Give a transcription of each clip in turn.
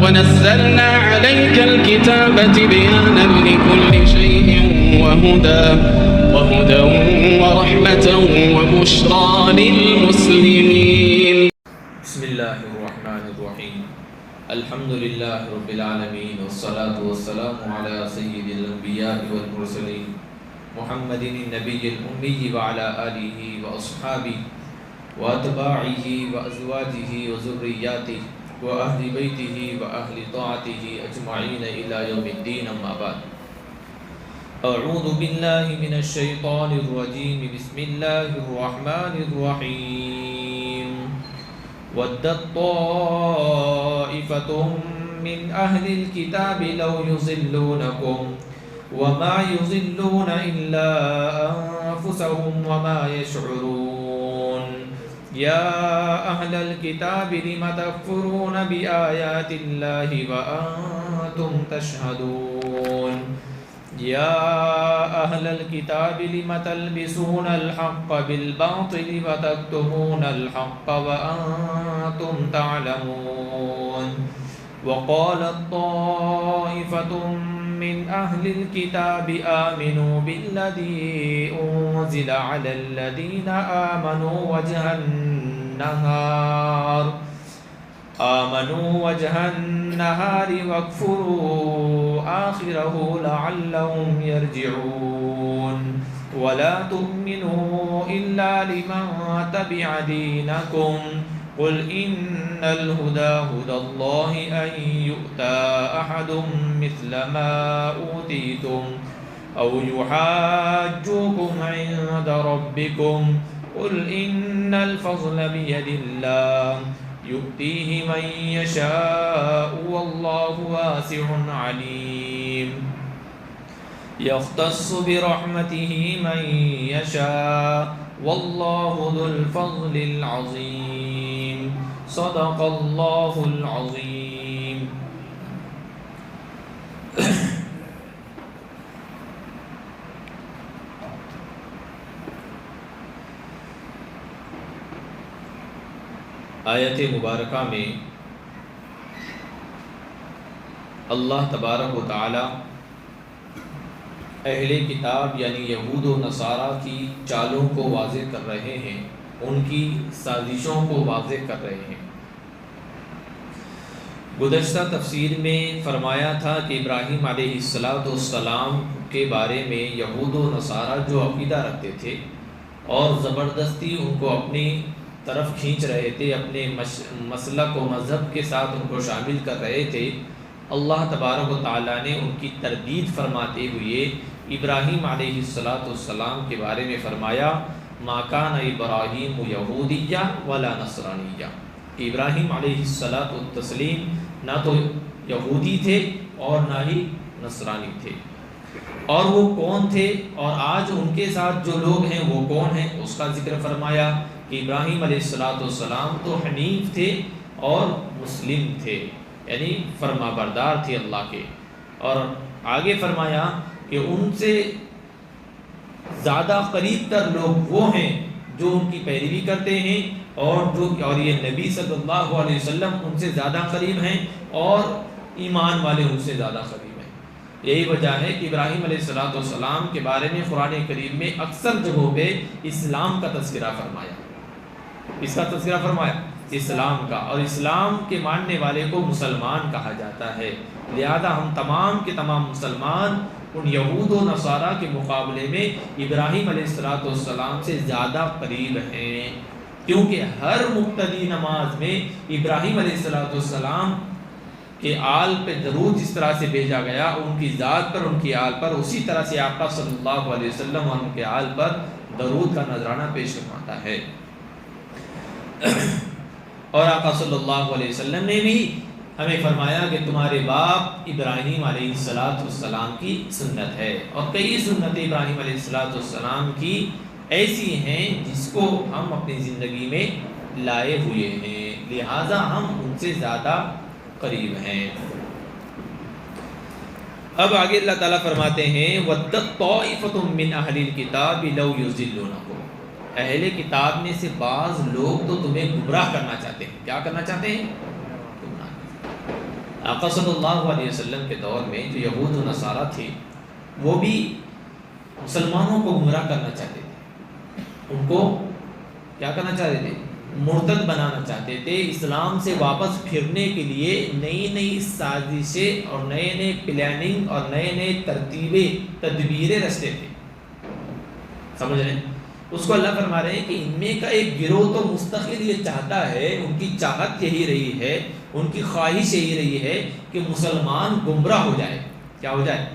ونزلنا عليك الكتاب تبيانا لكل شيء وهدى ورحمة وبشرى للمسلمين. بسم الله الرحمن الرحيم. الحمد لله رب العالمين والصلاة والسلام على سيد الأنبياء والمرسلين محمد النبي الأمي وعلى آله وأصحابه وأتباعه وأزواجه وذرياته وأهل بيته وأهل طاعته أجمعين إلى يوم الدين. أما بعد، أعوذ بالله من الشيطان الرجيم. بسم الله الرحمن الرحيم. ودت طائفة من أهل الكتاب لو يضلونكم وما يضلون إلا أنفسهم وما يشعرون. يا أهل الكتاب لم تكفرون بآيات الله وأنتم تشهدون. يا أهل الكتاب لم تلبسون الحق بالباطل وتكتمون الحق وأنتم تعلمون. وقالت طائفة من أهل الكتاب آمنوا بالذي أنزل على الذين آمنوا وجه النهار واكفروا آخره لعلهم يرجعون. ولا تؤمنوا إلا لمن تبع دينكم. قل إن الهدى هدى الله أن يؤتى أحد مثل ما أوتيتم أو يحاجوكم عند ربكم. قل إن الفضل بيد الله يؤتيه من يشاء والله واسع عليم. يختص برحمته من يشاء والله ذو الفضل العظيم. صدق الله العظيم. آیت مبارکہ میں اللہ تبارک و تعالی اہل کتاب یعنی یہود و نصارہ کی چالوں کو واضح کر رہے ہیں، ان کی سازشوں کو واضح کر رہے ہیں۔ گزشتہ تفسیر میں فرمایا تھا کہ ابراہیم علیہ السلام کے بارے میں یہود و نصارہ جو عقیدہ رکھتے تھے اور زبردستی ان کو اپنی طرف کھینچ رہے تھے، اپنے مسلک و مذہب کے ساتھ ان کو شامل کر رہے تھے، اللہ تبارک و تعالیٰ نے ان کی تردید فرماتے ہوئے ابراہیم علیہ السلام کے بارے میں فرمایا ما کان ابراہیم یہودیہ ولا نصرانیہ، کہ ابراہیم علیہ السلام نہ تو یہودی تھے اور نہ ہی نصرانی تھے۔ اور وہ کون تھے اور آج ان کے ساتھ جو لوگ ہیں وہ کون ہیں، اس کا ذکر فرمایا کہ ابراہیم علیہ السلام تو حنیف تھے اور مسلم تھے، یعنی فرما بردار تھے اللہ کے۔ اور آگے فرمایا کہ ان سے زیادہ قریب تر لوگ وہ ہیں جو ان کی پیروی کرتے ہیں اور یہ نبی صلی اللہ علیہ وسلم ان سے زیادہ قریب ہیں اور ایمان والے ان سے زیادہ قریب ہیں۔ یہی وجہ ہے کہ ابراہیم علیہ السلام کے بارے میں قرآن کریم میں اکثر جگہوں پہ اسلام کا تذکرہ فرمایا۔ اس کا تذکرہ فرمایا اسلام کا، اور اسلام کے ماننے والے کو مسلمان کہا جاتا ہے۔ لہذا ہم تمام کے تمام مسلمان ان یہود و نصارہ کے مقابلے میں ابراہیم علیہ السلام سے زیادہ قریب ہیں، کیونکہ ہر مقتدی نماز میں ابراہیم علیہ السلام کے آل پہ درود جس طرح سے بھیجا گیا، ان کی ذات پر، ان کی آل پر، اسی طرح سے آقا صلی اللہ علیہ وسلم اور ان کے آل پر درود کا نذرانہ پیش فرماتا ہے۔ اور آقا صلی اللہ علیہ وسلم نے بھی ہمیں فرمایا کہ تمہارے باپ ابراہیم علیہ السلام کی سنت ہے، اور کئی سنت ابراہیم علیہ السلام کی ایسی ہیں جس کو ہم اپنی زندگی میں لائے ہوئے ہیں، لہٰذا ہم ان سے زیادہ قریب ہیں۔ اب آگے اللہ تعالیٰ فرماتے ہیں وَدَّتْ طَائِفَةٌ مِّنْ أَهْلِ الْكِتَابِ لَوْ يُضِلُّونَكُمْ، اہل کتاب میں سے بعض لوگ تو تمہیں گمراہ کرنا چاہتے ہیں۔ کیا کرنا چاہتے ہیں؟ آقا صلی اللہ علیہ وسلم کے دور میں جو یہود و نصارہ تھے وہ بھی مسلمانوں کو گمراہ کرنا چاہتے تھے، ان کو کیا کرنا چاہتے تھے؟ مرتد بنانا چاہتے تھے، اسلام سے واپس پھرنے کے لیے نئی نئی سازشیں اور نئے نئے پلاننگ اور نئے نئے تدبیریں رچتے تھے، سمجھ رہے ہیں؟ اس کو اللہ فرما رہے ہیں کہ ان میں کا ایک گروہ تو مستقل یہ چاہتا ہے، ان کی چاہت یہی رہی ہے، ان کی خواہش یہی رہی ہے کہ مسلمان گمراہ ہو جائے، کیا ہو جائے؟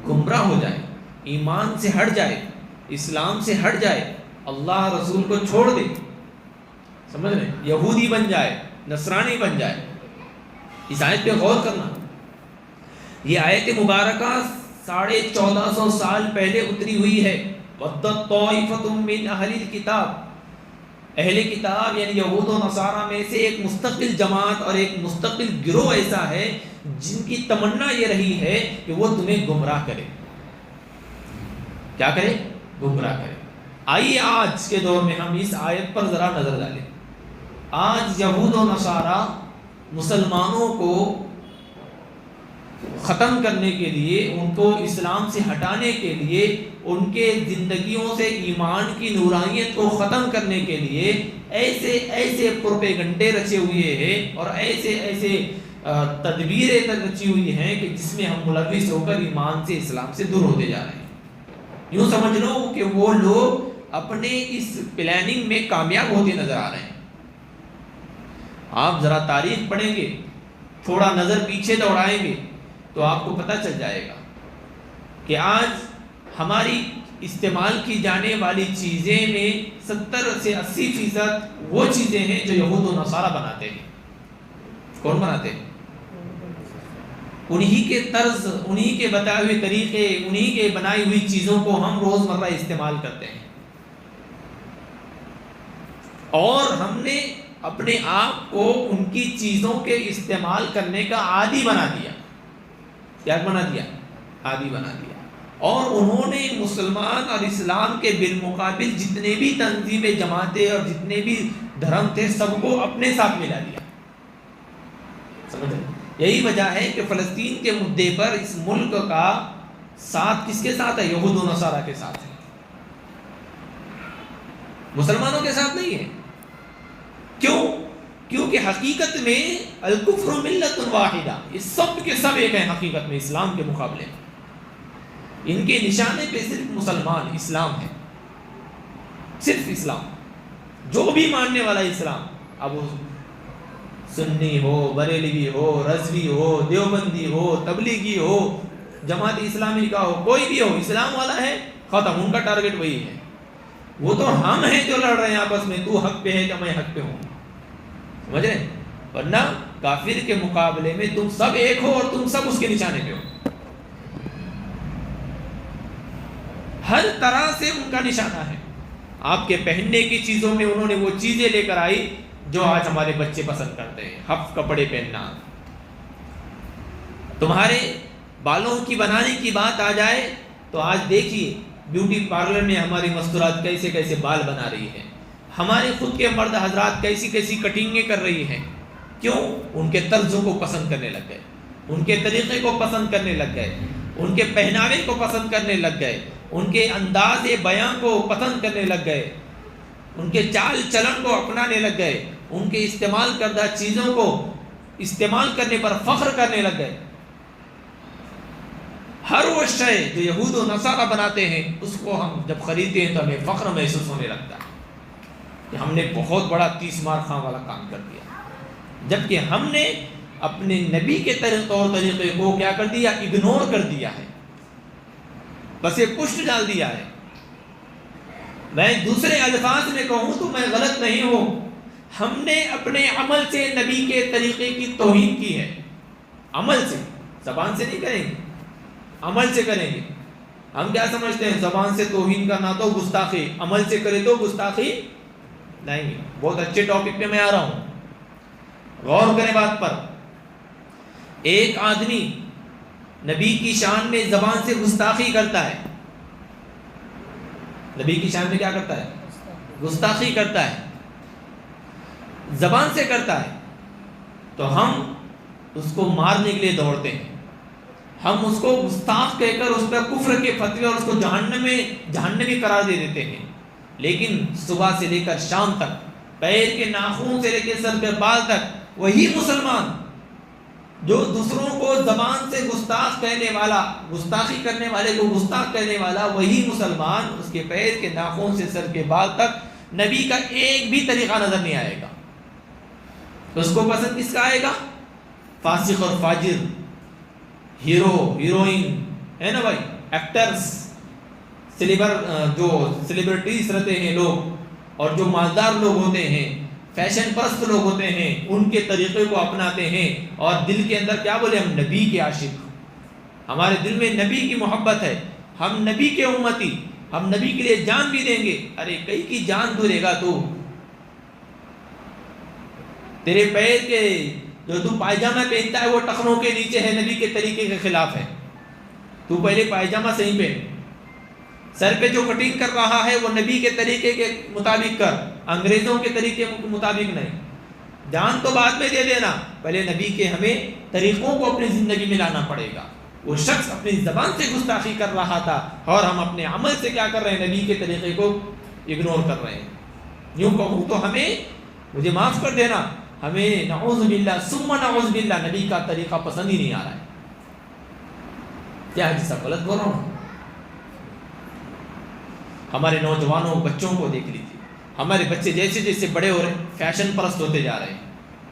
گمراہ ہو جائے، ایمان سے ہٹ جائے، اسلام سے ہٹ جائے، اللہ رسول کو چھوڑ دے، سمجھ رہے ہیں؟ یہودی بن جائے، نصرانی بن جائے۔ اس آیت پہ غور کرنا، یہ آیت مبارکہ 1450 سال پہلے اتری ہوئی ہے۔ وَدَّتْ طَائِفَةٌ مِّنْ أَهْلِ الْكِتَابِ، اہل کتاب یعنی یہود و نصارہ میں سے ایک مستقل جماعت اور ایک مستقل گروہ ایسا ہے جن کی تمنا یہ رہی ہے کہ وہ تمہیں گمراہ کرے، کیا کرے؟ گمراہ کرے۔ آئیے آج کے دور میں ہم اس آیت پر ذرا نظر ڈالیں۔ آج یہود و نصارہ مسلمانوں کو ختم کرنے کے لیے، ان کو اسلام سے ہٹانے کے لیے، ان کے زندگیوں سے ایمان کی نورانیت کو ختم کرنے کے لیے ایسے ایسے پروپیگنڈے رچے ہوئے ہیں اور ایسے ایسے تدبیریں رچی ہوئی ہیں کہ جس میں ہم ملوث ہو کر ایمان سے، اسلام سے دور ہوتے جا رہے ہیں۔ یوں سمجھ لو کہ وہ لوگ اپنے اس پلاننگ میں کامیاب ہوتے نظر آ رہے ہیں۔ آپ ذرا تاریخ پڑھیں گے، تھوڑا نظر پیچھے دوڑائیں گے تو آپ کو پتہ چل جائے گا کہ آج ہماری استعمال کی جانے والی چیزیں میں 70 سے 80% وہ چیزیں ہیں جو یہود و نصارہ بناتے ہیں۔ کون بناتے ہیں؟ انہی کے طرز، انہی کے بتائے ہوئے طریقے، انہی کے بنائی ہوئی چیزوں کو ہم روزمرہ استعمال کرتے ہیں، اور ہم نے اپنے آپ کو ان کی چیزوں کے استعمال کرنے کا عادی بنا دیا۔ کیا بنا دیا؟ عادی بنا دیا۔ اور انہوں نے مسلمان اور اسلام کے بالمقابل جتنے بھی تنظیمیں، جماعتیں اور جتنے بھی دھرم تھے سب کو اپنے ساتھ ملا دیا، سمجھ رہے؟ یہی وجہ ہے کہ فلسطین کے مدعے پر اس ملک کا ساتھ کس کے ساتھ ہے؟ یہود و نصارہ کے ساتھ ہے، مسلمانوں کے ساتھ نہیں ہے۔ کیوں؟ کیونکہ حقیقت میں الکفر ملت واحدہ، یہ سب کے سب ایک ہیں حقیقت میں اسلام کے مقابلے میں۔ ان کے نشانے پہ صرف مسلمان، اسلام ہے، صرف اسلام، جو بھی ماننے والا اسلام، اب وہ سنی ہو، بریلوی ہو، رضوی ہو، دیوبندی ہو، تبلیغی ہو، جماعت اسلامی کا ہو، کوئی بھی ہو، اسلام والا ہے، ختم، ان کا ٹارگٹ وہی ہے۔ وہ تو ہم ہیں جو لڑ رہے ہیں آپس میں، تو حق پہ ہے کہ میں حق پہ ہوں، سمجھ رہے ہیں؟ ورنہ کافر کے مقابلے میں تم سب ایک ہو اور تم سب اس کے نشانے پہ ہو، ہر طرح سے ان کا نشانہ ہے۔ آپ کے پہننے کی چیزوں میں انہوں نے وہ چیزیں لے کر آئی جو آج ہمارے بچے پسند کرتے ہیں، ہف کپڑے پہننا۔ تمہارے بالوں کی بنانے کی بات آ جائے تو آج دیکھیے بیوٹی پارلر میں ہماری مستورات کیسے کیسے بال بنا رہی ہیں، ہمارے خود کے مرد حضرات کیسی کیسی کٹنگیں کر رہی ہیں۔ کیوں؟ ان کے طرزوں کو پسند کرنے لگ گئے، ان کے طریقے کو پسند کرنے لگ گئے، ان کے پہناوے کو پسند کرنے لگ گئے، ان کے انداز بیاں کو پسند کرنے لگ گئے، ان کے چال چلن کو اپنانے لگ گئے، ان کے استعمال کردہ چیزوں کو استعمال کرنے پر فخر کرنے لگ گئے۔ ہر وہ شے جو یہود و نصارہ بناتے ہیں اس کو ہم جب خریدتے ہیں تو ہمیں فخر محسوس ہونے لگتا ہے کہ ہم نے بہت بڑا 30 مار خاں والا کام کر دیا، جبکہ ہم نے اپنے نبی کے طور طریقے کو کیا کر دیا؟ اگنور کر دیا ہے، بس یہ پشت ڈال دیا ہے۔ میں دوسرے الفاظ میں کہوں تو میں غلط نہیں ہوں، ہم نے اپنے عمل سے نبی کے طریقے کی توہین کی ہے، عمل سے، زبان سے نہیں کریں گے، عمل سے کریں گے۔ ہم کیا سمجھتے ہیں؟ زبان سے توہین کرنا تو گستاخی، عمل سے کرے تو گستاخی نہیں۔ بہت اچھے ٹاپک پہ میں آ رہا ہوں، غور کریں بات پر۔ ایک آدمی نبی کی شان میں زبان سے گستاخی کرتا ہے، نبی کی شان میں کیا کرتا ہے؟ گستاخی کرتا ہے، زبان سے کرتا ہے، تو ہم اس کو مارنے کے لیے دوڑتے ہیں، ہم اس کو گستاخ کہہ کر اس پر کفر کے فتوے اور اس کو جہنمی قرار دے دیتے ہیں، لیکن صبح سے لے کر شام تک، پیر کے ناخن سے لے کے سر کے بال تک، وہی مسلمان جو دوسروں کو زبان سے گستاخ کہنے والا، گستاخی کرنے والے کو گستاخ کہنے والا، وہی مسلمان اس کے پیر کے ناخن سے سر کے بال تک نبی کا ایک بھی طریقہ نظر نہیں آئے گا. اس کو پسند کس کا آئے گا؟ فاسق اور فاجر، ہیرو ہیروئن ہے نا بھائی، ایکٹرز، جو سیلیبریٹیز رہتے ہیں لوگ، اور جو مالدار لوگ ہوتے ہیں، فیشن پرست لوگ ہوتے ہیں، ان کے طریقے کو اپناتے ہیں، اور دل کے اندر کیا بولے؟ ہم نبی کے عاشق، ہمارے دل میں نبی کی محبت ہے، ہم نبی کے امتی، ہم نبی کے لیے جان بھی دیں گے. ارے کئی کی جان دے گا تو؟ تیرے پیر کے جو تو پائجامہ پہنتا ہے وہ ٹخنوں کے نیچے ہے، نبی کے طریقے کے خلاف ہے. تو پہلے پائجامہ صحیح پہن، سر پہ جو کٹنگ کر رہا ہے وہ نبی کے طریقے کے مطابق کر، انگریزوں کے طریقے کے مطابق نہیں. جان تو بعد میں دے دینا، پہلے نبی کے ہمیں طریقوں کو اپنی زندگی میں لانا پڑے گا. وہ شخص اپنی زبان سے گستاخی کر رہا تھا اور ہم اپنے عمل سے کیا کر رہے ہیں؟ نبی کے طریقے کو اگنور کر رہے ہیں. یوں کہوں تو ہمیں، مجھے معاف کر دینا، ہمیں نعوذ باللہ ثم نعوذ باللہ نبی کا طریقہ پسند ہی نہیں آ رہا ہے. کیا ہے جیسا غلط بول رہا ہوں؟ ہمارے نوجوانوں بچوں کو دیکھ لیجیے، ہمارے بچے جیسے جیسے بڑے ہو رہے ہیں فیشن پرست ہوتے جا رہے ہیں،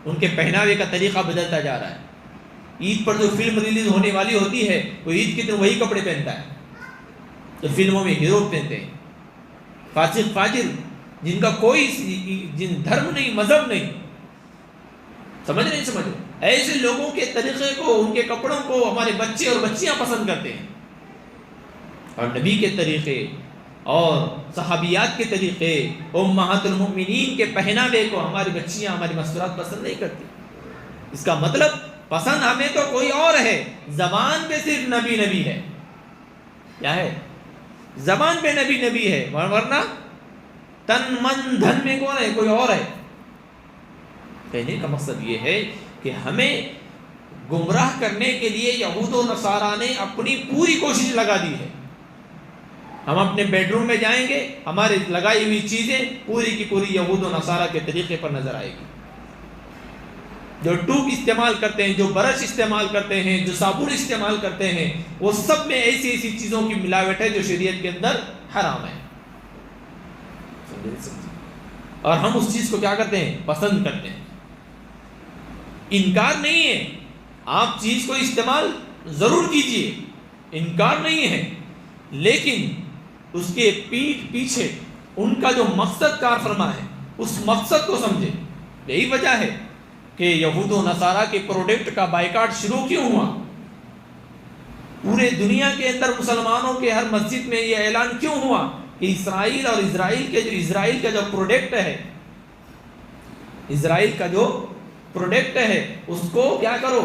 ان کے پہناوے کا طریقہ بدلتا جا رہا ہے. عید پر جو فلم ریلیز ہونے والی ہوتی ہے وہ عید کے دن وہی کپڑے پہنتا ہے جو فلموں میں ہیرو پہنتے ہیں. فاسق فاجر جن کا کوئی جن دھرم نہیں، مذہب نہیں، سمجھ نہیں، ایسے لوگوں کے طریقے کو، ان کے کپڑوں کو ہمارے بچے اور بچیاں پسند کرتے ہیں. اور نبی کے طریقے اور صحابیات کے طریقے، امہات المؤمنین کے پہناوے کو ہماری بچیاں، ہماری مستورات پسند نہیں کرتی. اس کا مطلب پسند ہمیں تو کوئی اور ہے، زبان پہ صرف نبی نبی ہے. کیا ہے؟ زبان پہ نبی نبی ہے، ورنہ تن من دھن میں کون ہے؟ کوئی اور ہے. کہنے کا مقصد یہ ہے کہ ہمیں گمراہ کرنے کے لیے یہود و نصارہ نے اپنی پوری کوشش لگا دی ہے. ہم اپنے بیڈ روم میں جائیں گے، ہماری لگائی ہوئی چیزیں پوری کی پوری یہود و نصارہ کے طریقے پر نظر آئے گی. جو ٹوب استعمال کرتے ہیں، جو برش استعمال کرتے ہیں، جو صابن استعمال کرتے ہیں، وہ سب میں ایسی ایسی چیزوں کی ملاوٹ ہے جو شریعت کے اندر حرام ہے. اور ہم اس چیز کو کیا کرتے ہیں؟ پسند کرتے ہیں. انکار نہیں ہے، آپ چیز کو استعمال ضرور کیجئے، انکار نہیں ہے، لیکن اس کے پیٹھ پیچھے ان کا جو مقصد کار فرما ہے اس مقصد کو سمجھے. یہی وجہ ہے کہ یہود و نصارہ کے پروڈکٹ کا بائیکاٹ شروع کیوں ہوا؟ پورے دنیا کے اندر مسلمانوں کے ہر مسجد میں یہ اعلان کیوں ہوا کہ اسرائیل اور اسرائیل کا جو پروڈکٹ ہے، اسرائیل کا جو پروڈکٹ ہے اس کو کیا کرو؟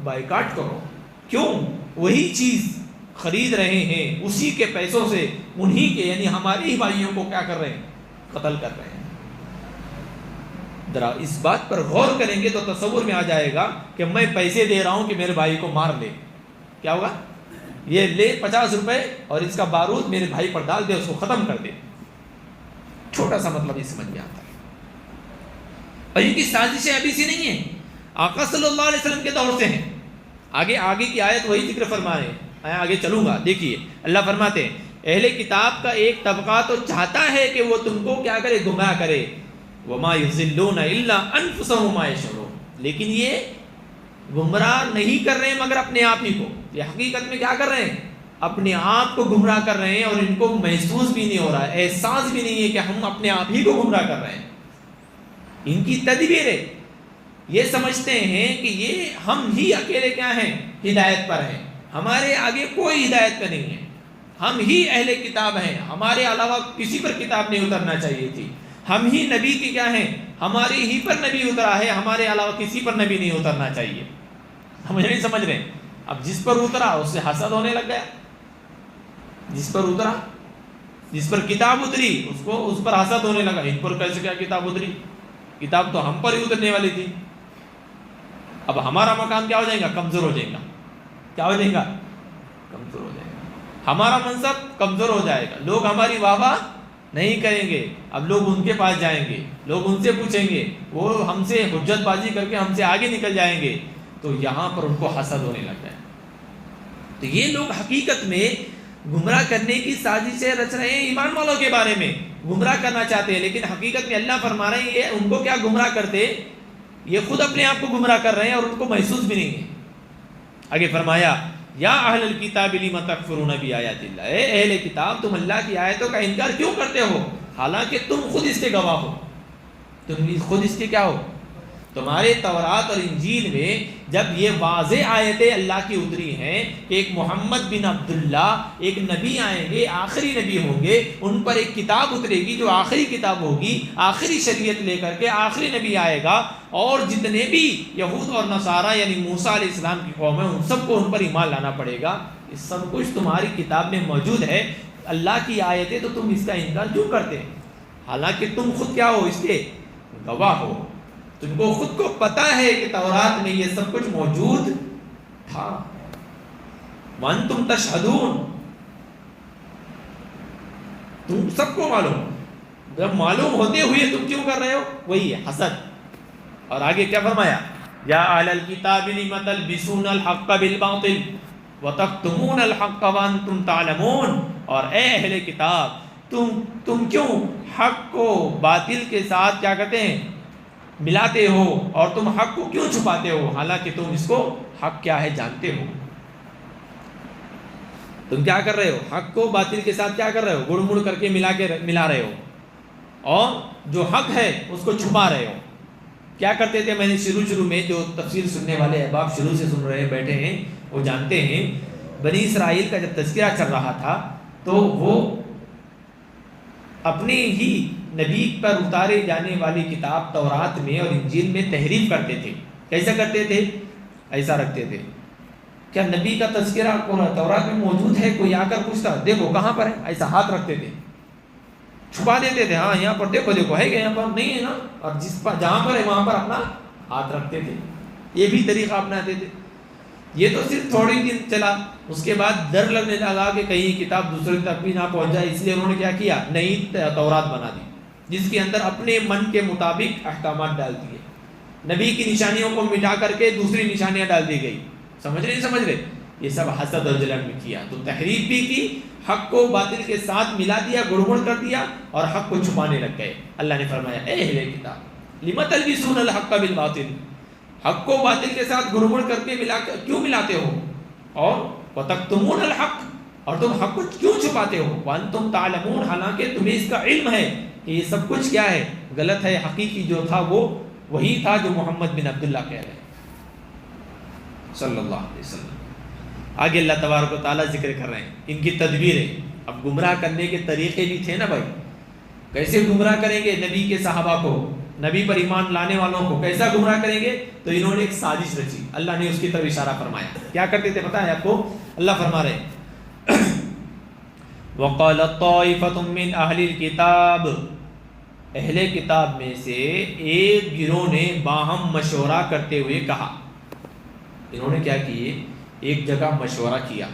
بائیکاٹ کرو. کیوں؟ وہی چیز خرید رہے ہیں، اسی کے پیسوں سے انہی کے، یعنی ہمارے ہی بھائیوں کو کیا کر رہے ہیں؟ قتل کر رہے ہیں. ذرا اس بات پر غور کریں گے تو تصور میں آ جائے گا کہ میں پیسے دے رہا ہوں کہ میرے بھائی کو مار لے، کیا ہوگا؟ یہ لے 50 روپے اور اس کا بارود میرے بھائی پر ڈال دے، اس کو ختم کر دے. چھوٹا سا مطلب یہ سمجھ میں آتا ہے. اور ان کی سازشیں ابھی سے نہیں ہیں، آقا صلی اللہ علیہ وسلم کے دور سے ہیں. آگے کی آیت وہی ذکر فرما رہے ہیں، آگے چلوں گا. دیکھیے اللہ فرماتے ہیں اہل کتاب کا ایک طبقہ تو چاہتا ہے کہ وہ تم کو کیا کرے؟ گمراہ کرے. وما یضلون الا انفسهم وما يشعرون. لیکن یہ گمراہ نہیں کر رہے ہیں مگر اپنے آپ ہی کو. یہ حقیقت میں کیا کر رہے ہیں؟ اپنے آپ کو گمراہ کر رہے ہیں، اور ان کو محسوس بھی نہیں ہو رہا ہے، احساس بھی نہیں ہے کہ ہم اپنے آپ ہی کو گمراہ کر رہے ہیں. ان کی تدبیر ہے، یہ سمجھتے ہیں کہ یہ ہم ہی اکیلے کیا ہیں؟ ہدایت پر ہیں، ہمارے آگے کوئی ہدایت پہ نہیں ہے، ہم ہی اہل کتاب ہیں، ہمارے علاوہ کسی پر کتاب نہیں اترنا چاہیے تھی، ہم ہی نبی کی کیا ہیں؟ ہمارے ہی پر نبی اترا ہے، ہمارے علاوہ کسی پر نبی نہیں اترنا چاہیے. ہم نہیں سمجھ رہے ہیں. اب جس پر اترا اس سے حسد ہونے لگ گیا، جس پر اترا، جس پر کتاب اتری اس پر حسد ہونے لگا. ان پر کیسے کیا کتاب اتری؟ کتاب تو ہم پر ہی اترنے والی تھی. اب ہمارا مقام کیا ہو جائے گا؟ کمزور ہو جائے گا. کیا ہو جائے گا؟ کمزور ہو جائے گا. ہمارا منصب کمزور ہو جائے گا. لوگ ہماری واہ واہ نہیں کریں گے. اب لوگ ان کے پاس جائیں گے, لوگ ان سے پوچھیں گے, وہ ہم سے حجت بازی کر کے ہم سے آگے نکل جائیں گے. تو یہاں پر ان کو حسد ہونے لگ جائے. تو یہ لوگ حقیقت میں گمراہ کرنے کی سازشیں رچ رہے ہیں, ایمان والوں کے بارے میں گمراہ کرنا چاہتے ہیں, لیکن حقیقت میں اللہ فرما رہے ہیں یہ ان کو کیا گمراہ کرتے, یہ خود اپنے آپ کو گمراہ کر رہے ہیں اور ان کو محسوس بھی نہیں ہے. آگے فرمایا یا اہل الکتاب لم تکفرون بآیات اللہ, اے اہل کتاب تم اللہ کی آیتوں کا انکار کیوں کرتے ہو حالانکہ تم خود اس کے گواہ ہو. تم خود اس کے کیا ہو؟ تمہارے تورات اور انجیل میں جب یہ واضح آیتیں اللہ کی اتری ہیں کہ ایک محمد بن عبداللہ ایک نبی آئیں گے, آخری نبی ہوں گے, ان پر ایک کتاب اترے گی جو آخری کتاب ہوگی, آخری شریعت لے کر کے آخری نبی آئے گا, اور جتنے بھی یہود اور نصارہ یعنی موسیٰ علیہ السلام کی قوم ہے ان سب کو ان پر ایمان لانا پڑے گا. یہ سب کچھ تمہاری کتاب میں موجود ہے, اللہ کی آیتیں, تو تم اس کا انکار کیوں کرتے ہیں حالانکہ تم خود کیا ہو, اس کے گواہ ہو. تم کو خود کو پتا ہے کہ تورات میں یہ سب کچھ موجود تھا. وانتم تشہدون, تم سب کو معلوم, جب معلوم ہوتے ہوئے تم کیوں کر رہے ہو, وہی ہے حسد. اور آگے کیا فرمایا یا اہل الکتاب لم تلبسون الحق بالباطل وتکتمون الحق وانتم تعلمون, اور اے اہل کتاب تم کیوں حق کو باطل کے ساتھ کیا کہتے ہیں ملاتے ہو, اور تم حق کو کیوں چھپاتے ہو حالانکہ تم اس کو حق کیا ہے جانتے ہو. تم کیا کر رہے ہو, حق کو باطل کے ساتھ کیا کر رہے ہو, گڑ مڑ کر کے ملا رہے ہو, اور جو حق ہے اس کو چھپا رہے ہو. کیا کرتے تھے, میں نے شروع میں جو تفسیر سننے والے احباب شروع سے سن رہے بیٹھے ہیں وہ جانتے ہیں, بنی اسرائیل کا جب تذکرہ چل رہا تھا تو وہ اپنے ہی نبی پر اتارے جانے والی کتاب تورات میں اور انجیل میں تحریف کرتے تھے. کیسا کرتے تھے, ایسا رکھتے تھے کیا نبی کا تذکرہ تورات میں موجود ہے, کوئی آ کر پوچھتا دیکھو کہاں پر ہے, ایسا ہاتھ رکھتے تھے, چھپا دیتے تھے, ہاں یہاں پر دیکھو ہے کہ یہاں پر نہیں ہے نا, اور جہاں پر ہے وہاں پر اپنا ہاتھ رکھتے تھے. یہ بھی طریقہ اپناتے تھے. یہ تو صرف تھوڑی دن چلا, اس کے بعد ڈر لگنے لگا کہ کہیں کتاب دوسرے تک بھی نہ پہنچ جائے, اس لیے انہوں نے کیا کیا, نئی تورات بنا دی جس کے اندر اپنے من کے مطابق احکامات ڈال دیے. نبی کی نشانیوں کو مٹا کر کے دوسری نشانیاں ڈال دی گئی. سمجھ رہے, یہ سب حسد اور جلن میں کیا, تو تحریف بھی کی, حق کو باطل کے ساتھ ملا دیا, گڑبڑ کر دیا, اور حق کو چھپانے لگ گئے. اللہ نے فرمایا اے اہل کتاب لم تلبسون الحق بالباطل, حق کو باطل کے ساتھ گڑبڑ کر کے کیوں ملاتے ہو, اور وتکتمون الحق, اور تم حق کو کیوں چھپاتے ہو, وانتم تعلمون, حالانکہ تمہیں اس کا علم ہے کہ یہ سب کچھ کیا ہے, غلط ہے. حقیقی جو تھا وہ وہی تھا جو محمد بن عبداللہ کہہ رہے ہیں صلی اللہ علیہ وسلم. آگے اللہ تبارک و تعالیٰ ذکر کر رہے ہیں ان کی تدبیریں. اب گمراہ کرنے کے طریقے بھی تھے نا بھائی, کیسے گمراہ کریں گے نبی کے صحابہ کو, نبی پر ایمان لانے والوں کو کیسا گمراہ کریں گے, تو انہوں نے ایک سازش رچی. اللہ نے اس کی طرف اشارہ فرمایا. کیا کرتے تھے پتہ ہے آپ کو, اللہ فرما رہے ہیں وَقَالَ طَائِفَةٌ مِّنْ أَهْلِ الْكِتَابِ, اہل کتاب میں سے ایک گروہ نے باہم مشورہ کرتے ہوئے کہا. انہوں نے کیا کیے, ایک جگہ مشورہ کیا,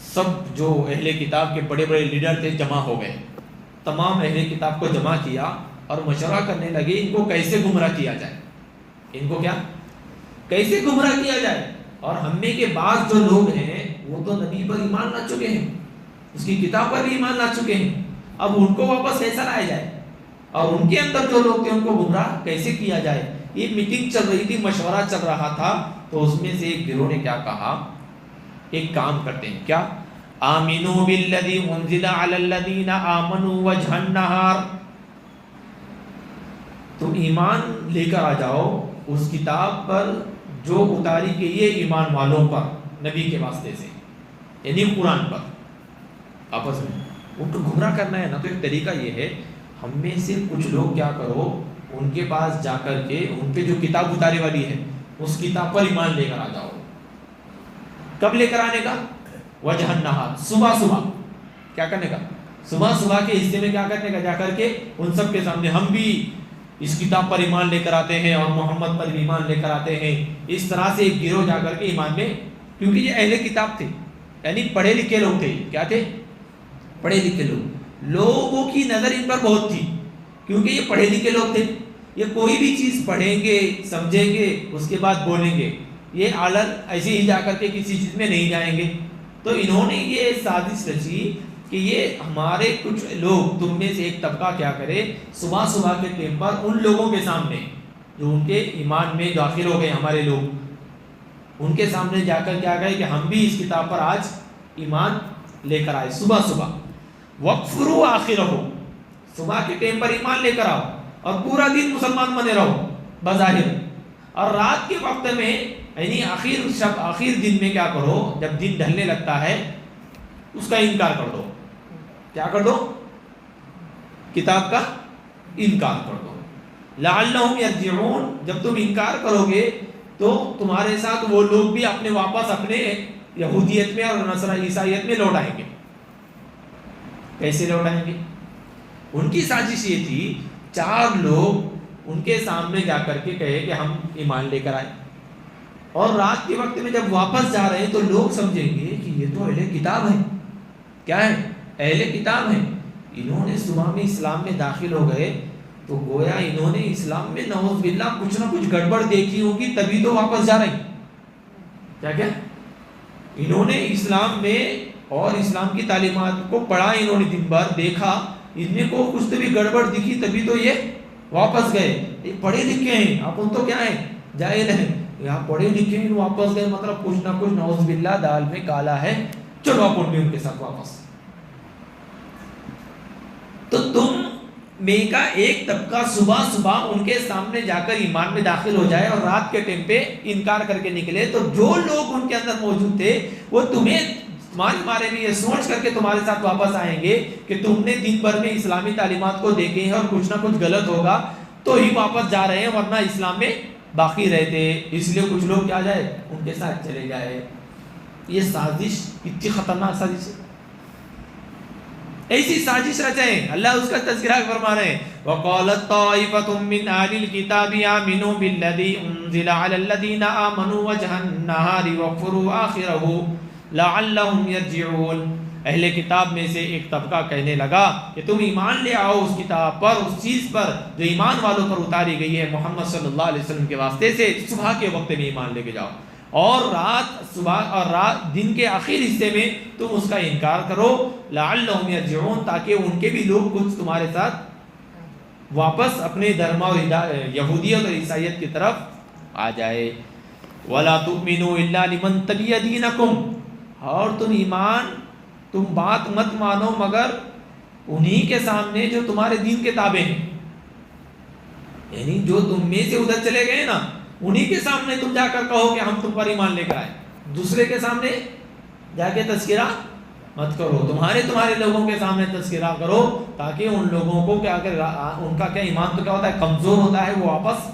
سب جو اہل کتاب کے بڑے بڑے لیڈر تھے جمع ہو گئے, تمام اہل کتاب کو جمع کیا اور مشورہ کرنے لگے ان کو کیسے گمراہ کیا جائے, ان کو کیا کیسے گمراہ کیا جائے. اور ہم میں کے بعض جو لوگ ہیں وہ تو نبی پر ایمان لا چکے ہیں, اس کی کتاب پر بھی ایمان لا چکے ہیں, اب ان کو واپس کیسا لایا جائے, اور ان کے اندر جو لوگ تھے ان کو گمراہ کیسے کیا جائے. یہ میٹنگ چل رہی تھی, مشورہ چل رہا تھا, تو اس میں سے ایک گروہ نے کیا کہا, ایک کام کرتے ہیں, کیا, آمنوا بالذی انزل علی الذین آمنوا وجہ النہار, تم ایمان لے کر آ جاؤ اس کتاب پر جو اتاری گئی ہے ایمان والوں پر نبی کے واسطے سے, یعنی قرآن پر. آپس میں ان کو گمراہ کرنا ہے نا, تو ایک طریقہ یہ ہے, ہم میں سے کچھ لوگ کیا کرو, ان کے پاس جا کر کے ان پہ جو کتاب اتاری والی ہے اس کتاب پر ایمان لے کر آ جاؤ. کب لے کر آنے کا, وجہ النہار, صبح صبح. کیا کرنے کا, صبح صبح کے حصے میں کیا کرنے کا, جا کر کے ان سب کے سامنے, ہم بھی اس کتاب پر ایمان لے کر آتے ہیں اور محمد پر ایمان لے کر آتے ہیں. اس طرح سے ایک گروہ جا کر کے ایمان میں، کیونکہ یہ اہل کتاب تھے، یعنی پڑھے لکھے لوگ تھے. کیا تھے؟ پڑھے لکھے لوگ. لوگوں کی نظر ان پر بہت تھی کیونکہ یہ پڑھے لکھے لوگ تھے. یہ کوئی بھی چیز پڑھیں گے، سمجھیں گے، اس کے بعد بولیں گے. یہ عالم ایسے ہی جا کر کے کسی چیز میں نہیں جائیں گے. تو انہوں نے یہ سازش رچی کہ یہ ہمارے کچھ لوگ، تم میں سے ایک طبقہ کیا کرے، صبح صبح کے ٹائم پر ان لوگوں کے سامنے جو ان کے ایمان میں داخل ہو گئے، ہمارے لوگ، ان کے سامنے جا کر کیا کہے کہ ہم بھی اس کتاب پر آج ایمان لے کر آئے. صبح صبح وَقْفُرُوا آخِرَهُ، صبح کے ٹائم پر ایمان لے کر آؤ اور پورا دن مسلمان بنے رہو بظاہر. اور رات کے وقت میں، یعنی آخر دن میں کیا کرو، جب دن ڈھلنے لگتا ہے اس کا انکار کر دو. کیا کر دو؟ کتاب کا انکار کر دو. لعلہم یرجعون، جب تم انکار کرو گے تو تمہارے ساتھ وہ لوگ بھی اپنے واپس اپنے یہودیت میں اور عیسائیت میں لوٹ آئیں گے. کیسے لوٹ آئیں گے؟ ان کی سازش یہ تھی، 4 لوگ ان کے سامنے جا کر کے کہے کہ ہم ایمان لے کر آئے، اور رات کے وقت میں جب واپس جا رہے ہیں تو لوگ سمجھیں گے کہ یہ تو اہل کتاب ہے. کیا ہے؟ اہل کتاب ہیں. انہوں نے صبح میں اسلام میں داخل ہو گئے تو گویا انہوں نے اسلام میں نعوذ باللہ کچھ نہ کچھ گڑبڑ دیکھی ہوگی، تبھی تو واپس جا رہے ہیں. کیا انہوں نے اسلام میں اور اسلام کی تعلیمات کو پڑھا، انہوں نے دن بھر دیکھا، ان میں کو کچھ تو بھی گڑبڑ دکھی، تبھی تو یہ واپس گئے. یہ پڑھے لکھے ہیں، آپ ان تو کیا ہیں، جاہل ہیں. یہاں پڑھے لکھے ہیں، واپس گئے، مطلب کچھ نہ کچھ نعوذ باللہ دال میں کالا ہے. چلو آپ ان کے ساتھ واپس. تو تم میں کا ایک طبقہ صبح صبح ان کے سامنے جا کر ایمان میں داخل ہو جائے اور رات کے ٹائم پہ انکار کر کے نکلے، تو جو لوگ ان کے اندر موجود تھے وہ تمہیں تمہارے بارے میں یہ سوچ کر کے تمہارے ساتھ واپس آئیں گے کہ تم نے دن بھر میں اسلامی تعلیمات کو دیکھے ہیں اور کچھ نہ کچھ غلط ہوگا تو ہی واپس جا رہے ہیں، ورنہ اسلام میں باقی رہتے. اس لیے کچھ لوگ کیا جائے، ان کے ساتھ چلے جائے. یہ سازش اتنی خطرناک سازش ہے. ایسی سازش رچائیں. اللہ اس کا تذکرہ فرما رہے ہیں، وَقَالَتْ طَائِفَةٌ مِّنْ أَهْلِ الْكِتَابِ آمِنُوا بِالَّذِي أُنزِلَ عَلَى الَّذِينَ آمَنُوا وَجْهَ النَّهَارِ وَاكْفُرُوا آخِرَهُ لَعَلَّهُمْ يَرْجِعُونَ. اہل کتاب میں سے ایک طبقہ کہنے لگا کہ تم ایمان لے آؤ اس کتاب پر، اس چیز پر جو ایمان والوں پر اتاری گئی ہے محمد صلی اللہ علیہ وسلم کے واسطے سے. صبح کے وقت میں ایمان لے کے جاؤ اور رات دن کے آخر حصے میں تم اس کا انکار کرو. لعلہم یرجعون، تاکہ ان کے بھی لوگ کچھ تمہارے ساتھ واپس اپنے دھرم اور یہودیت اور عیسائیت کی طرف آ جائے. ولا تؤمنوا الا لمن تبع دینکم، اور تم بات مت مانو مگر انہی کے سامنے جو تمہارے دین کے تابع ہیں. یعنی جو تم میں سے ادھر چلے گئے نا، انہی کے سامنے تم جا کر کہو کہ ہم تم پر ایمان لے کر آئے. دوسرے کے سامنے جا کے تذکرہ مت کرو، تمہارے لوگوں کے سامنے تذکرہ کرو، تاکہ ان لوگوں کو کیا کہ ان کا کیا ایمان تو کیا ہوتا ہے، کمزور ہوتا ہے، وہ واپس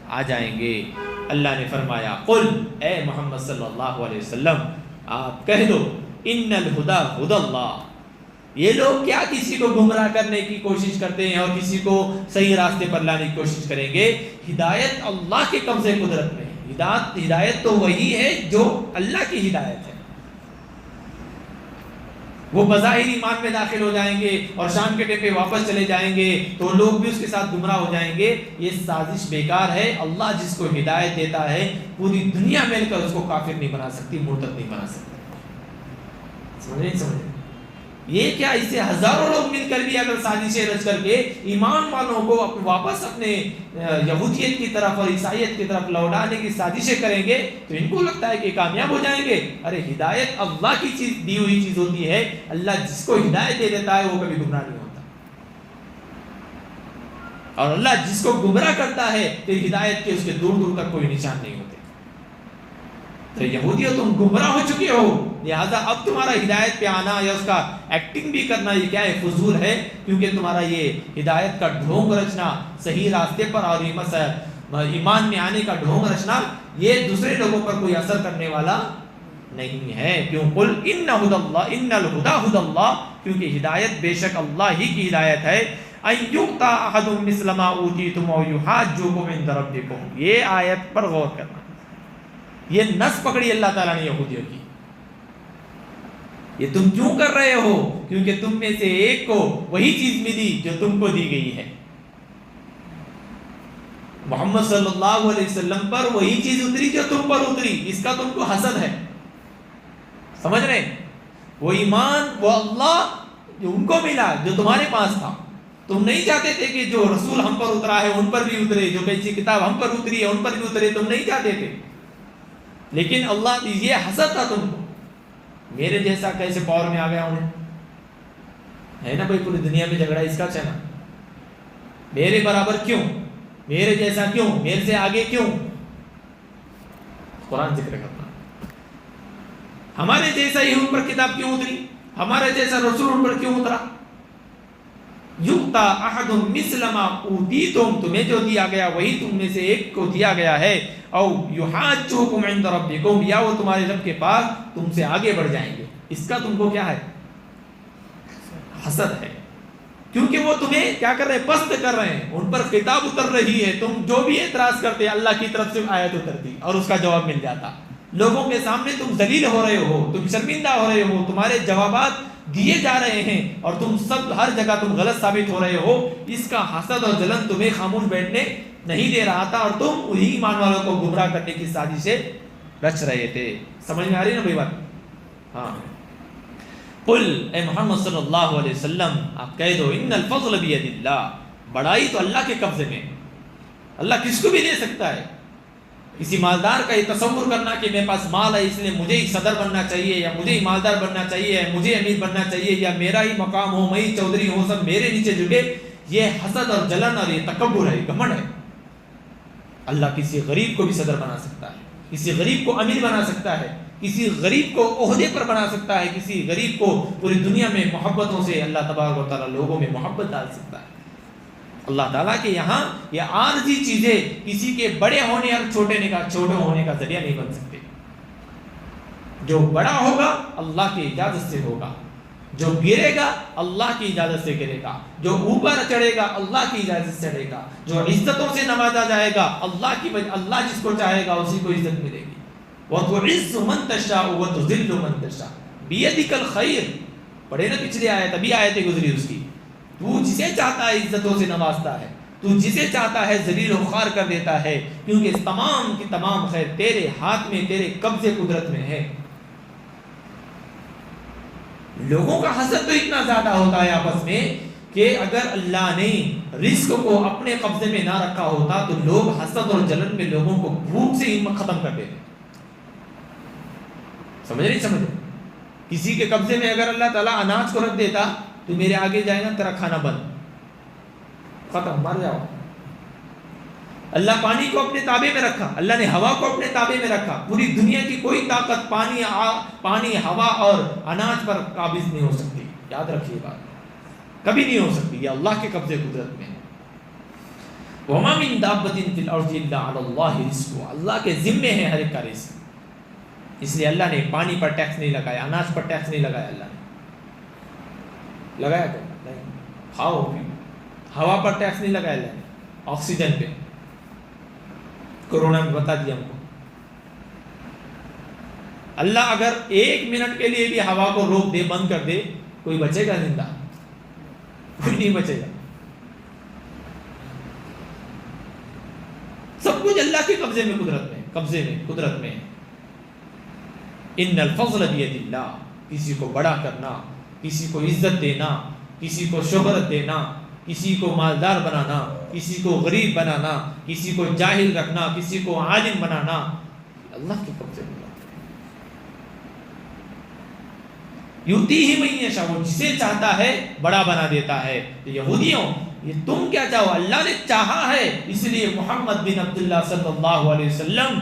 آ جائیں گے. اللہ نے فرمایا، قل، اے محمد صلی اللہ علیہ وسلم آپ کہہ دو، ان الہدی ہدی اللہ. یہ لوگ کیا کسی کو گمراہ کرنے کی کوشش کرتے ہیں اور کسی کو صحیح راستے پر لانے کی کوشش کریں گے. ہدایت اللہ کے قبضے قدرت میں ہے. ہدایت تو وہی ہے جو اللہ کی ہدایت ہے. وہ بظاہر ایمان میں داخل ہو جائیں گے اور شام کے ٹائم پہ واپس چلے جائیں گے تو لوگ بھی اس کے ساتھ گمراہ ہو جائیں گے. یہ سازش بیکار ہے. اللہ جس کو ہدایت دیتا ہے پوری دنیا مل کر اس کو کافر نہیں بنا سکتی، مرتد نہیں بنا سکتی. سمجھیں یہ کیا، اس سے ہزاروں لوگ مل کر بھی اگر سازشیں رچ کر کے ایمان والوں کو واپس اپنے یہودیت کی طرف اور عیسائیت کی طرف لوٹانے کی سازشیں کریں گے تو ان کو لگتا ہے کہ کامیاب ہو جائیں گے. ارے ہدایت اللہ کی چیز، دی ہوئی چیز ہوتی ہے. اللہ جس کو ہدایت دے دیتا ہے وہ کبھی گمراہ نہیں ہوتا، اور اللہ جس کو گمراہ کرتا ہے پھر ہدایت کے اس کے دور دور تک کوئی نشان نہیں ہوتے. تو یہودیوں تم گمراہ ہو چکے ہو، لہذا اب تمہارا ہدایت پہ آنا یا اس کا ایکٹنگ بھی کرنا یہ کیا ہے، فضول ہے. کیونکہ تمہارا یہ ہدایت کا ڈھونگ رچنا، صحیح راستے پر اور ایمان میں آنے کا ڈھونگ رچنا، یہ دوسرے لوگوں پر کوئی اثر کرنے والا نہیں ہے. کیوں؟ قل ان الہدی ہدی اللہ، کیونکہ ہدایت بے شک اللہ ہی کی ہدایت ہے. اَيُّؤْتَى أَحَدٌ مِثْلَ مَا أُوتِيتُمْ أَوْ يُحَاجُّوكُمْ عِندَ رَبِّكُمْ. یہ آیت پر غور کرنا. یہ نس پکڑی اللہ تعالیٰ نے یہودیوں کی. یہ تم کیوں کر رہے ہو؟ کیونکہ تم میں سے ایک کو وہی چیز ملی جو تم کو دی گئی ہے. محمد صلی اللہ علیہ وسلم پر وہی چیز اتری جو تم پر اتری. اس کا تم کو حسد ہے. سمجھ رہے؟ وہ ایمان، وہ اللہ جو ان کو ملا جو تمہارے پاس تھا. تم نہیں چاہتے تھے کہ جو رسول ہم پر اترا ہے ان پر بھی اترے، جو کیسی کتاب ہم پر اتری ہے ان پر بھی اترے. تم نہیں چاہتے تھے، لیکن اللہ، یہ حسد تھا تم کو. میرے جیسا کیسے پاور میں آ گیا انہیں، ہے نا بھائی. پوری دنیا میں جھگڑا اس کا چلا. میرے برابر کیوں، میرے جیسا کیوں، میرے سے آگے کیوں. قرآن ذکر کرنا، ہمارے جیسا ہی ان پر کتاب کیوں اتری، ہمارے جیسا رسول ان پر کیوں اترا. یؤتی احد مثل ما اوتیتم، تمہیں جو دیا گیا وہی تم میں سے ایک کو دیا گیا ہے. او یحاجوکم عند ربکم، یا وہ تمہارے رب کے پاس تم سے آگے بڑھ جائیں گے. اس کا تم کو کیا ہے؟ حسد ہے. کیونکہ وہ تمہیں کیا کر رہے ہیں؟ پست کر رہے ہیں. ان پر کتاب اتر رہی ہے، تم جو بھی اعتراض کرتے اللہ کی طرف سے آیت اترتی اور اس کا جواب مل جاتا. لوگوں کے سامنے تم ذلیل ہو رہے ہو، تم شرمندہ ہو رہے ہو، تمہارے جوابات دیے جا رہے ہیں اور تم سب ہر جگہ تم غلط ثابت ہو رہے ہو. اس کا حسد اور جلن تمہیں خاموش بیٹھنے نہیں دے رہا تھا، اور تم انہی ایمان والوں کو گمراہ کرنے کی سازشیں رچ رہے تھے. سمجھ میں آ رہی نا بھائی بات؟ ہاں. قل، اے محمد صلی اللہ علیہ وسلم آپ کہہ دو، ان الفضل بید اللہ، بڑائی تو اللہ کے قبضے میں. اللہ کس کو بھی دے سکتا ہے. کسی مالدار کا یہ تصور کرنا کہ میرے پاس مال ہے اس لیے مجھے ہی صدر بننا چاہیے، یا مجھے ہی مالدار بننا چاہیے، مجھے امیر بننا چاہیے، یا میرا ہی مقام ہو، میں ہی چودھری ہوں، سب میرے نیچے جھکے، یہ حسد اور جلن اور یہ تکبر ہے، یہ گھمنڈ ہے. اللہ کسی غریب کو بھی صدر بنا سکتا ہے، کسی غریب کو امیر بنا سکتا ہے، کسی غریب کو عہدے پر بنا سکتا ہے، کسی غریب کو پوری دنیا میں محبتوں سے اللہ تبارک و تعالیٰ لوگوں میں محبت ڈال سکتا ہے. اللہ تعالیٰ کے یہاں یہ عارضی چیزیں کسی کے بڑے ہونے اور چھوٹے ہونے کا ذریعہ نہیں بن سکتے. جو بڑا ہوگا اللہ کی اجازت سے ہوگا، جو گرے گا اللہ کی اجازت سے گرے گا، جو اوپر چڑھے گا اللہ کی اجازت سے چڑھے گا، جو عزتوں سے نوازا جائے گا اللہ جس کو چاہے گا اسی کو عزت ملے گی. وَتُعِزُّ مَن تَشَاءُ وَتُذِلُّ مَن تَشَاءُ بِيَدِكَ الْخَيْرُ. پڑھے نا پچھلی آیت، ابھی آیتیں گزری اس کی. تو جسے چاہتا ہے عزتوں سے نوازتا ہے، تو جسے چاہتا ہے ذلیل و خوار کر دیتا ہے، کیونکہ اس تمام کی تمام خیر تیرے ہاتھ میں، تیرے قبضے قدرت میں ہے. لوگوں کا حسد تو اتنا زیادہ ہوتا ہے آپس میں کہ اگر اللہ نے رزق کو اپنے قبضے میں نہ رکھا ہوتا تو لوگ حسد اور جلن میں لوگوں کو بھوک سے ہمت ختم کر دیتے. سمجھ نہیں سمجھ؟ کسی کے قبضے میں اگر اللہ تعالیٰ اناج کو رکھ دیتا تو میرے آگے جائے گا تیرا کھانا بند، ختم، مر جاؤ. اللہ پانی کو اپنے تابع میں رکھا، اللہ نے ہوا کو اپنے تابع میں رکھا. پوری دنیا کی کوئی طاقت پانی، ہوا اور اناج پر قابض نہیں ہو سکتی. یاد رکھیے بات، کبھی نہیں ہو سکتی. یہ اللہ کے قبضے قدرت میں ہے. وَمَا مِن دَابَّةٍ فِي الْأَرْضِ إِلَّا عَلَى اللَّهِ رِزْقُهَا، اللہ کے ذمے ہے ہر ایک کا رزق. اس لیے اللہ نے پانی پر ٹیکس نہیں لگایا، اناج پر ٹیکس نہیں لگایا. اللہ نے لگایا تو نہیں، کھاؤ. ہوا پر ٹیکس نہیں لگایا اللہ نے، آکسیجن پہ. کورونا میں بتا دیا ہم کو. اللہ اگر 1 منٹ کے لیے بھی ہوا کو روک دے، بند کر دے، کوئی بچے گا زندہ؟ کوئی نہیں بچے گا. سب کچھ اللہ کے قبضے میں، قدرت میں. ان الفضل بید اللہ، کسی کو بڑا کرنا، کسی کو عزت دینا، کسی کو شہرت دینا، کسی کو مالدار بنانا، کسی کو غریب بنانا، کسی کو جاہل رکھنا، کسی کو عالم بنانا، اللہ کے قبضے میں. یؤتیہ من یشاء، جسے چاہتا ہے بڑا بنا دیتا ہے. یہودیوں، یہ تم کیا چاہو، اللہ نے چاہا ہے، اس لیے محمد بن عبداللہ صلی اللہ علیہ وسلم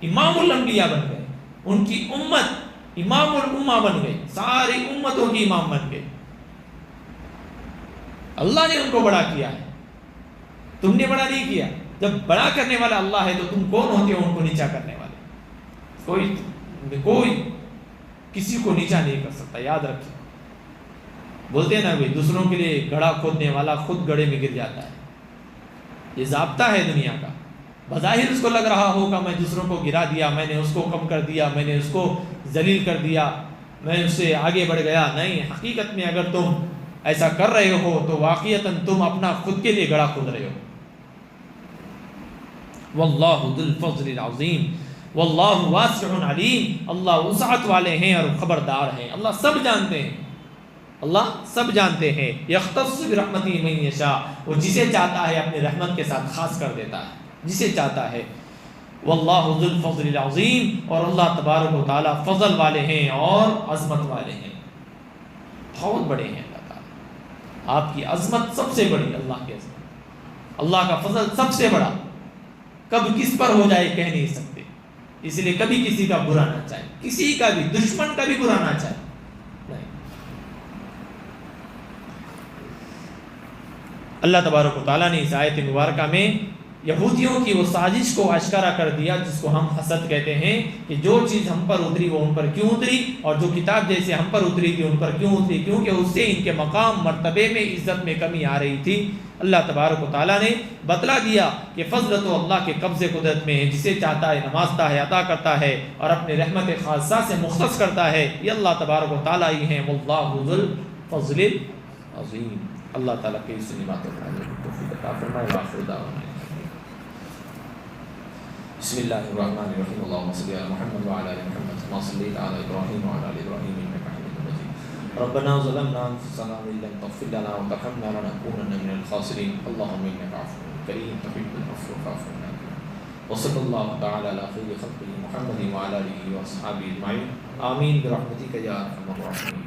امام الانبیاء بن گئے. ان کی امت امام الامہ بن گئی، ساری امتوں کی امام بن گئے. اللہ نے ان کو بڑا کیا ہے، تم نے بڑا نہیں کیا. جب بڑا کرنے والا اللہ ہے تو تم کون ہوتے ہو ان کو نیچا کرنے والے؟ کوئی کسی کو نیچا نہیں کر سکتا. یاد رکھیں. بولتے ہیں نا بھائی دوسروں کے لیے گڑھا کھودنے والا خود گڑھے میں گر جاتا ہے. یہ ضابطہ ہے دنیا کا. بظاہر اس کو لگ رہا ہوگا میں دوسروں کو گرا دیا, میں نے اس کو کم کر دیا, میں نے اس کو ذلیل کر دیا, میں اس سے آگے بڑھ گیا. نہیں, حقیقت میں اگر تم ایسا کر رہے ہو تو واقعتاً تم اپنا خود کے لیے گڑھا کھود رہے ہو. واللہ ذو الفضل العظیم واللہ واسع علیم. اللہ وسعت والے ہیں اور خبردار ہیں. اللہ سب جانتے ہیں, اللہ سب جانتے ہیں. یختص برحمتہ من یشاء, وہ جسے چاہتا ہے اپنی رحمت کے ساتھ خاص کر دیتا ہے, جسے چاہتا ہے. واللہ ذو الفضل العظیم, اور اللہ تبارک و تعالی فضل والے ہیں اور عظمت والے ہیں, بہت بڑے ہیں اللہ تعالی. آپ کی عظمت سب سے بڑی, اللہ کی عظمت, اللہ کا فضل سب سے بڑا. کب کس پر ہو جائے کہہ نہیں سکتے, اس لیے کبھی کسی کا برا نہ چاہے, کسی کا بھی, دشمن کا بھی برا نہ چاہے. نہیں, اللہ تبارک و تعالیٰ نے اس آیت مبارکہ میں یہودیوں کی وہ سازش کو اشکارا کر دیا جس کو ہم حسد کہتے ہیں, کہ جو چیز ہم پر اتری وہ ان پر کیوں اتری, اور جو کتاب جیسے ہم پر اتری تھی ان پر کیوں اتری, کیونکہ اس سے ان کے مقام مرتبے میں عزت میں کمی آ رہی تھی. اللہ تبارک و تعالیٰ نے بتلا دیا کہ فضل تو اللہ کے قبضے قدرت میں ہے, جسے چاہتا ہے نوازتا ہے, عطا کرتا ہے, اور اپنے رحمت خاصہ سے مختص کرتا ہے. یہ اللہ تبارک و تعالیٰ ہی ہیں. واللہ ذو الفضل العظیم. اللہ تعالیٰ کی اس باتوں پر بسم اللہ الرحمن الرحیم. اللهم صل علی محمد وعلى ال محمد كما صليت على ابراہیم وعلى ال ابراہیم انك حميد مجيد. ربنا ظلمنا انفسنا وان لم تغفر لنا وترحمنا لنكونن من الخاسرين. اللهم انك عفو كريم تحب العفو فاعف عنا. وصلى الله تعالى على خير خلقه محمد وعلى اله واصحابه اجمعين. آمین برحمتک یا ارحم الراحمین.